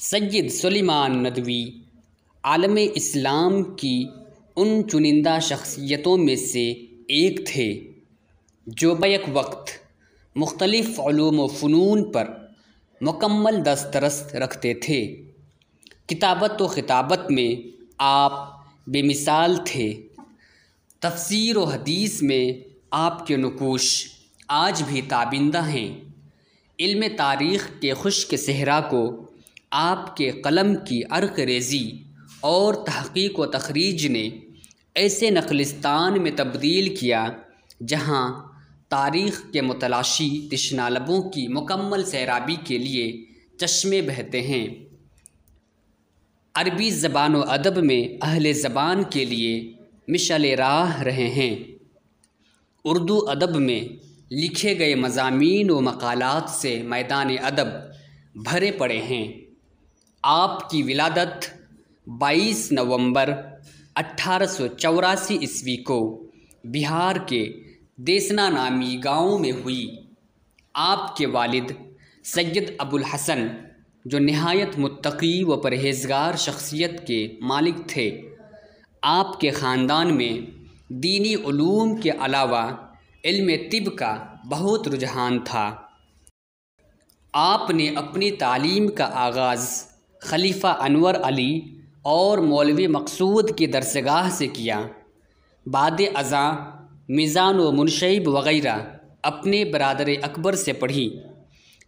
سید سلیمان ندوی عالم اسلام کی ان چنندہ شخصیتوں میں سے ایک تھے جو بیک وقت مختلف علوم و فنون پر مکمل دسترس رکھتے تھے۔ کتابت و خطابت میں آپ بے مثال تھے۔ تفسیر و حدیث میں آپ کے نقوش آج بھی تابندہ ہیں۔ علم تاریخ کے خشک صحرا کو آپ کے قلم کی عرق ریزی اور تحقیق و تخریج نے ایسے نخلستان میں تبدیل کیا جہاں تاریخ کے متلاشی تشنہ لبوں کی مکمل سیرابی کے لیے چشمے بہتے ہیں۔ عربی زبان و ادب میں اہل زبان کے لیے مشعل راہ رہے ہیں۔ اردو ادب میں لکھے گئے مضامین و مقالات سے میدان ادب بھرے پڑے ہیں۔ آپ کی ولادت 22 نومبر 1884 عیسوی کو بہار کے دیسنا نامی گاؤں میں ہوئی۔ آپ کے والد سید ابوالحسن جو نہایت متقی و پرہیزگار شخصیت کے مالک تھے، آپ کے خاندان میں دینی علوم کے علاوہ علم طب کا بہت رجحان تھا۔ آپ نے اپنی تعلیم کا آغاز خلیفہ انور علی اور مولوی مقصود کی درسگاہ سے کیا۔ بعد ازاں میزان و منشیب وغیرہ اپنے برادر اکبر سے پڑھی۔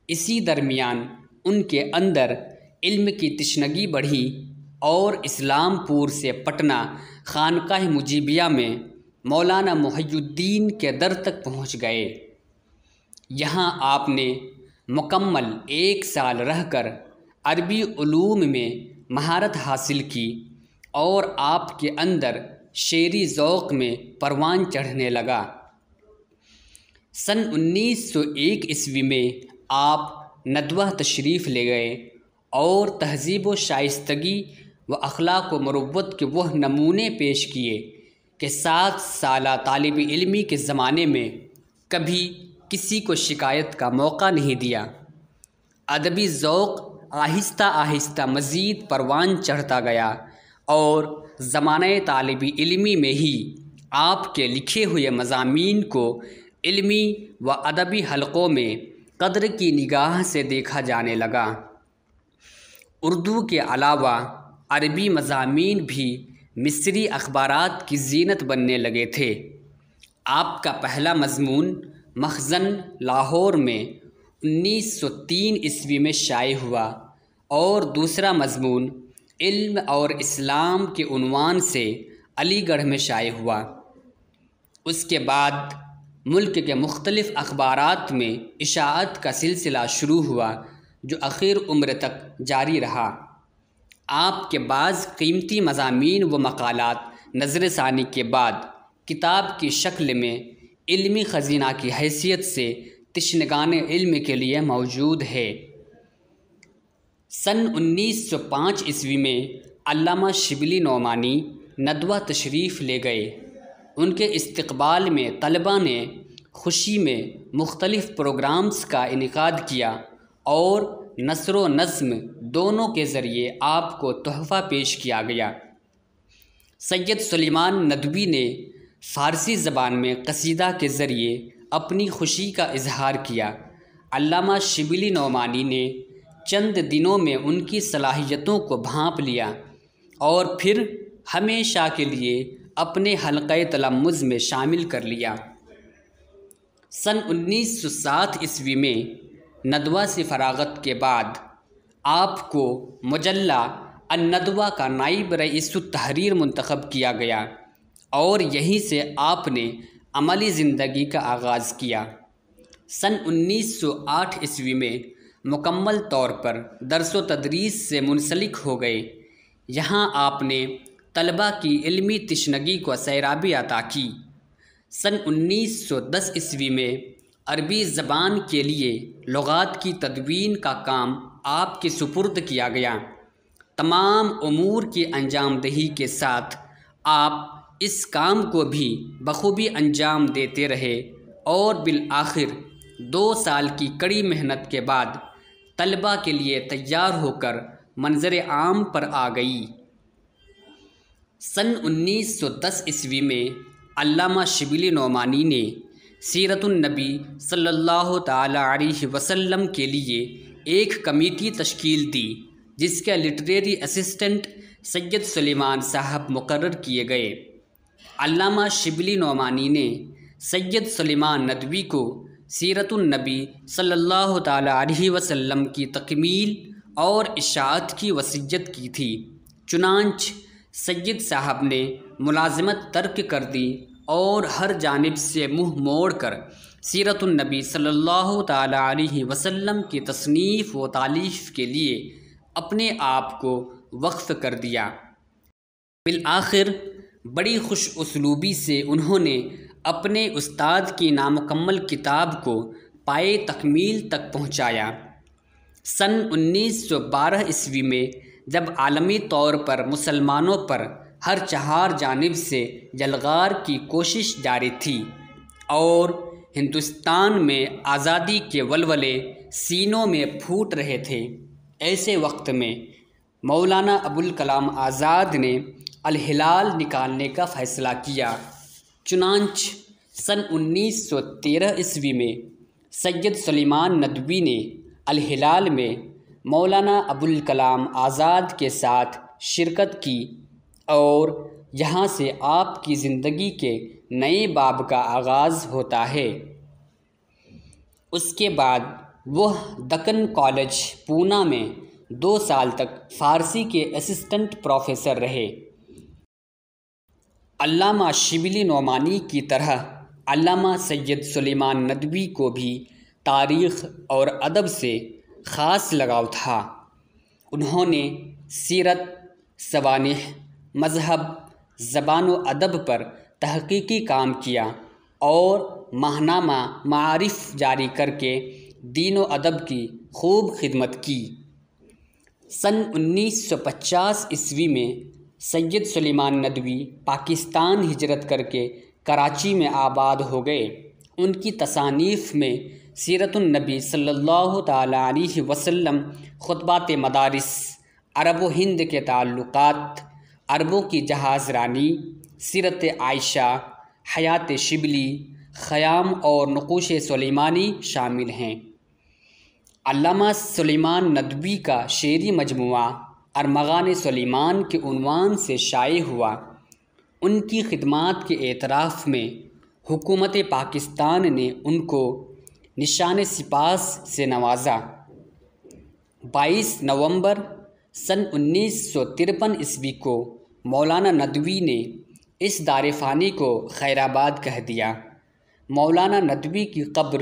اسی درمیان ان کے اندر علم کی تشنگی بڑھی اور اسلام پور سے پٹنہ خانقاہ مجیبیہ میں مولانا محی الدین کے در تک پہنچ گئے۔ یہاں آپ نے مکمل 1 سال رہ کر عربی علوم میں مہارت حاصل کی اور آپ کے اندر شعری ذوق میں پروان چڑھنے لگا۔ سن 1901 عیسوی میں آپ ندوہ تشریف لے گئے اور تہذیب و شائستگی و اخلاق و مروت کے وہ نمونے پیش کیے کہ 7 سالہ طالب علمی کے زمانے میں کبھی کسی کو شکایت کا موقع نہیں دیا۔ ادبی ذوق آہستہ آہستہ مزید پروان چڑھتا گیا اور زمانہ طالب علمی میں ہی آپ کے لکھے ہوئے مضامین کو علمی و ادبی حلقوں میں قدر کی نگاہ سے دیکھا جانے لگا۔ اردو کے علاوہ عربی مضامین بھی مصری اخبارات کی زینت بننے لگے تھے۔ آپ کا پہلا مضمون مخزن لاہور میں 1903 عیسوی میں شائع ہوا اور دوسرا مضمون علم اور اسلام کے عنوان سے علی گڑھ میں شائع ہوا۔ اس کے بعد ملک کے مختلف اخبارات میں اشاعت کا سلسلہ شروع ہوا جو آخر عمر تک جاری رہا۔ آپ کے بعض قیمتی مضامین و مقالات نظر ثانی کے بعد کتاب کی شکل میں علمی خزینہ کی حیثیت سے تشنگان علم کے لیے موجود ہے۔ سن 1905 عیسوی میں علامہ شبلی نعمانی ندوہ تشریف لے گئے۔ ان کے استقبال میں طلباء نے خوشی میں مختلف پروگرامز کا انعقاد کیا اور نثر و نظم دونوں کے ذریعے آپ کو تحفہ پیش کیا گیا۔ سید سلیمان ندوی نے فارسی زبان میں قصیدہ کے ذریعے اپنی خوشی کا اظہار کیا۔ علامہ شبلی نعمانی نے چند دنوں میں ان کی صلاحیتوں کو بھانپ لیا اور پھر ہمیشہ کے لیے اپنے حلقۂ تلمذ میں شامل کر لیا۔ سن 1907 عیسوی میں ندوہ سے فراغت کے بعد آپ کو مجلہ الندوہ کا نائب رئیس التحریر منتخب کیا گیا اور یہیں سے آپ نے عملی زندگی کا آغاز کیا۔ سن 1908 عیسوی میں مکمل طور پر درس و تدریس سے منسلک ہو گئے۔ یہاں آپ نے طلباء کی علمی تشنگی کو سیرابی عطا کی۔ سن 1910 عیسوی میں عربی زبان کے لیے لغات کی تدوین کا کام آپ کے سپرد کیا گیا۔ تمام امور کی انجام دہی کے ساتھ آپ اس کام کو بھی بخوبی انجام دیتے رہے اور بالآخر 2 سال کی کڑی محنت کے بعد طلباء کے لیے تیار ہو کر منظر عام پر آ گئی۔ سن 1910 میں علامہ شبلی نعمانی نے سیرت النبی صلی اللہ تعالی علیہ وسلم کے لیے ایک کمیٹی تشکیل دی، جس کے لٹریری اسسٹنٹ سید سلیمان صاحب مقرر کیے گئے۔ علامہ شبلی نعمانی نے سید سلیمان ندوی کو سیرت النبی صلی اللہ تعالی علیہ وسلم کی تکمیل اور اشاعت کی وصیت کی تھی، چنانچہ سید صاحب نے ملازمت ترک کر دی اور ہر جانب سے منہ موڑ کر سیرت النبی صلی اللہ تعالی علیہ وسلم کی تصنیف و تالیف کے لیے اپنے آپ کو وقف کر دیا۔ بالآخر بڑی خوش اسلوبی سے انہوں نے اپنے استاد کی نامکمل کتاب کو پائے تکمیل تک پہنچایا۔ سن 1912 میں جب عالمی طور پر مسلمانوں پر ہر چہار جانب سے یلغار کی کوشش جاری تھی اور ہندوستان میں آزادی کے ولولے سینوں میں پھوٹ رہے تھے، ایسے وقت میں مولانا ابوالکلام آزاد نے الہلال نکالنے کا فیصلہ کیا۔ چنانچہ سن 1913 میں سید سلیمان ندوی نے الہلال میں مولانا ابوالکلام آزاد کے ساتھ شرکت کی اور یہاں سے آپ کی زندگی کے نئے باب کا آغاز ہوتا ہے۔ اس کے بعد وہ دکن کالج پونا میں 2 سال تک فارسی کے اسسٹنٹ پروفیسر رہے۔ علامہ شبلی نعمانی کی طرح علامہ سید سلیمان ندوی کو بھی تاریخ اور ادب سے خاص لگاؤ تھا۔ انہوں نے سیرت، سوانح، مذہب، زبان و ادب پر تحقیقی کام کیا اور ماہنامہ معارف جاری کر کے دین و ادب کی خوب خدمت کی۔ سن 1950 میں سید سلیمان ندوی پاکستان ہجرت کر کے کراچی میں آباد ہو گئے۔ ان کی تصانیف میں سیرت النبی صلی اللہ تعالی علیہ وسلم، خطبات مدارس، عرب و ہند کے تعلقات، عربوں کی جہاز رانی، سیرت عائشہ، حیات شبلی، خیام اور نقوش سلیمانی شامل ہیں۔ علامہ سلیمان ندوی کا شعری مجموعہ ارمغان سلیمان کے عنوان سے شائع ہوا۔ ان کی خدمات کے اعتراف میں حکومت پاکستان نے ان کو نشان سپاس سے نوازا۔ 22 نومبر سن 1953 کو مولانا ندوی نے اس دار فانی کو خیر آباد کہہ دیا۔ مولانا ندوی کی قبر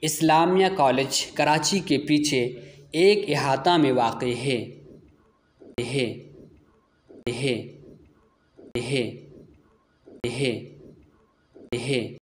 اسلامیہ کالج کراچی کے پیچھے ایک احاطہ میں واقع ہے۔